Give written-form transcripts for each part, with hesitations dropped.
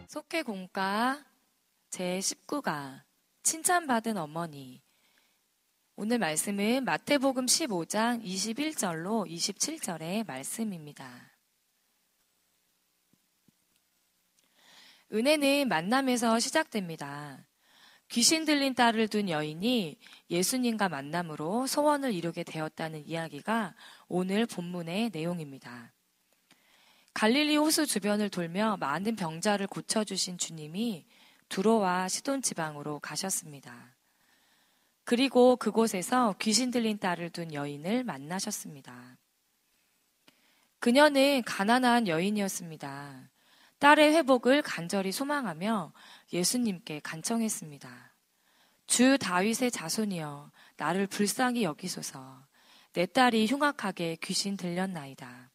속회공과 제19가 칭찬받은 어머니. 오늘 말씀은 마태복음 15장 21절로 27절의 말씀입니다. 은혜는 만남에서 시작됩니다. 귀신 들린 딸을 둔 여인이 예수님과 만남으로 소원을 이루게 되었다는 이야기가 오늘 본문의 내용입니다. 갈릴리 호수 주변을 돌며 많은 병자를 고쳐주신 주님이 두로와 시돈 지방으로 가셨습니다. 그리고 그곳에서 귀신 들린 딸을 둔 여인을 만나셨습니다. 그녀는 가난한 여인이었습니다. 딸의 회복을 간절히 소망하며 예수님께 간청했습니다. 주 다윗의 자손이여, 나를 불쌍히 여기소서. 내 딸이 흉악하게 귀신 들렸나이다.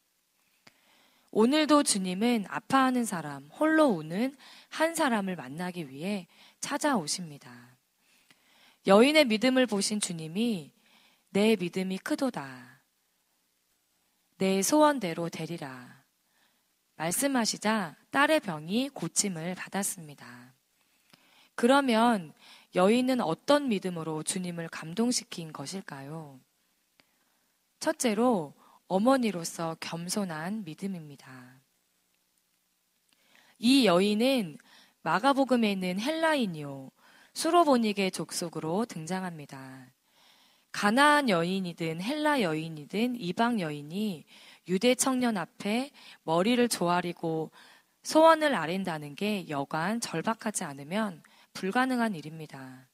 오늘도 주님은 아파하는 사람, 홀로 우는 한 사람을 만나기 위해 찾아오십니다. 여인의 믿음을 보신 주님이 내 믿음이 크도다. 내 소원대로 되리라. 말씀하시자 딸의 병이 고침을 받았습니다. 그러면 여인은 어떤 믿음으로 주님을 감동시킨 것일까요? 첫째로 어머니로서 겸손한 믿음입니다. 이 여인은 마가복음에는 헬라인이요 수로보닉의 족속으로 등장합니다. 가나안 여인이든 헬라 여인이든 이방 여인이 유대 청년 앞에 머리를 조아리고 소원을 아랜다는 게 여간 절박하지 않으면 불가능한 일입니다.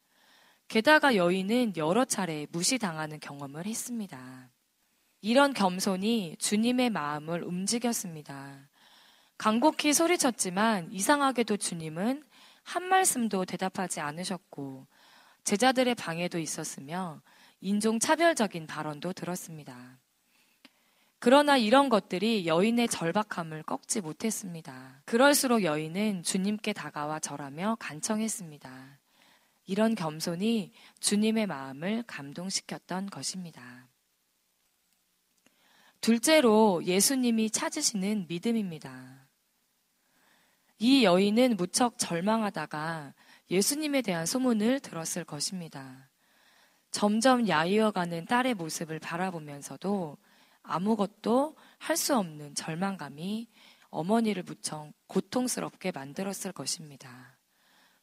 게다가 여인은 여러 차례 무시당하는 경험을 했습니다. 이런 겸손이 주님의 마음을 움직였습니다. 간곡히 소리쳤지만 이상하게도 주님은 한 말씀도 대답하지 않으셨고 제자들의 방해도 있었으며 인종차별적인 발언도 들었습니다. 그러나 이런 것들이 여인의 절박함을 꺾지 못했습니다. 그럴수록 여인은 주님께 다가와 절하며 간청했습니다. 이런 겸손이 주님의 마음을 감동시켰던 것입니다. 둘째로 예수님이 찾으시는 믿음입니다. 이 여인은 무척 절망하다가 예수님에 대한 소문을 들었을 것입니다. 점점 야위어가는 딸의 모습을 바라보면서도 아무것도 할 수 없는 절망감이 어머니를 무척 고통스럽게 만들었을 것입니다.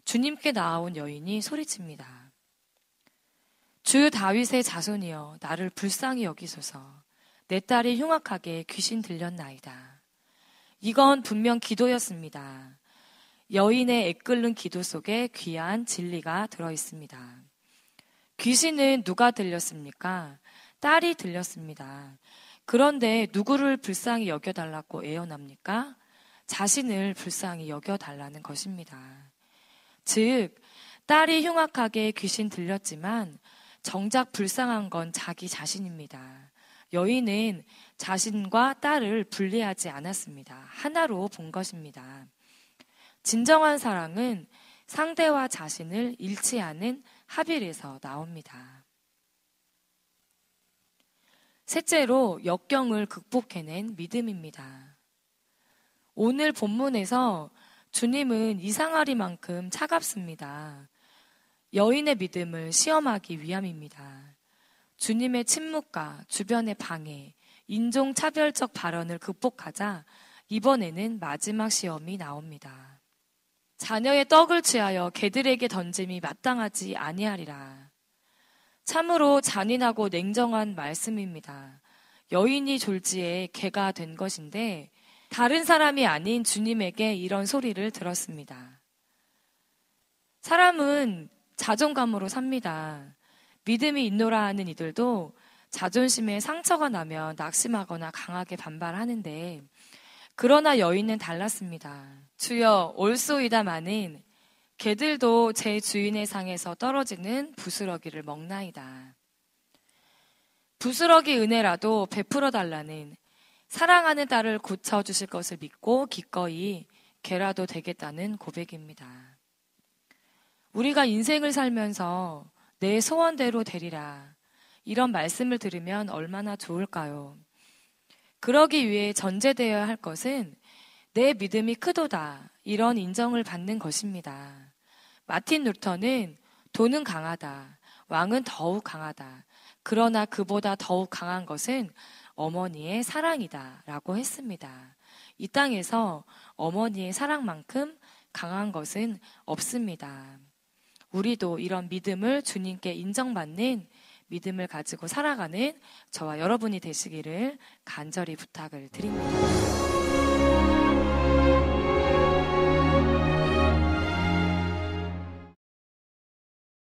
주님께 나아온 여인이 소리칩니다. 주 다윗의 자손이여, 나를 불쌍히 여기소서. 내 딸이 흉악하게 귀신 들렸나이다. 이건 분명 기도였습니다. 여인의 애끓는 기도 속에 귀한 진리가 들어있습니다. 귀신은 누가 들렸습니까? 딸이 들렸습니다. 그런데 누구를 불쌍히 여겨달라고 애원합니까? 자신을 불쌍히 여겨달라는 것입니다. 즉, 딸이 흉악하게 귀신 들렸지만 정작 불쌍한 건 자기 자신입니다. 여인은 자신과 딸을 분리하지 않았습니다. 하나로 본 것입니다. 진정한 사랑은 상대와 자신을 잃지 않은 합일에서 나옵니다. 셋째로 역경을 극복해낸 믿음입니다. 오늘 본문에서 주님은 이상하리만큼 차갑습니다. 여인의 믿음을 시험하기 위함입니다. 주님의 침묵과 주변의 방해, 인종차별적 발언을 극복하자 이번에는 마지막 시험이 나옵니다. 자녀의 떡을 취하여 개들에게 던짐이 마땅하지 아니하리라. 참으로 잔인하고 냉정한 말씀입니다. 여인이 졸지에 개가 된 것인데 다른 사람이 아닌 주님에게 이런 소리를 들었습니다. 사람은 자존감으로 삽니다. 믿음이 있노라 하는 이들도 자존심에 상처가 나면 낙심하거나 강하게 반발하는데 그러나 여인은 달랐습니다. 주여 올소이다마는 개들도 제 주인의 상에서 떨어지는 부스러기를 먹나이다. 부스러기 은혜라도 베풀어 달라는 사랑하는 딸을 고쳐주실 것을 믿고 기꺼이 개라도 되겠다는 고백입니다. 우리가 인생을 살면서 내 소원대로 되리라 이런 말씀을 들으면 얼마나 좋을까요? 그러기 위해 전제되어야 할 것은 내 믿음이 크도다, 이런 인정을 받는 것입니다. 마틴 루터는 돈은 강하다, 왕은 더욱 강하다. 그러나 그보다 더욱 강한 것은 어머니의 사랑이다 라고 했습니다. 이 땅에서 어머니의 사랑만큼 강한 것은 없습니다. 우리도 이런 믿음을 주님께 인정받는 믿음을 가지고 살아가는 저와 여러분이 되시기를 간절히 부탁을 드립니다.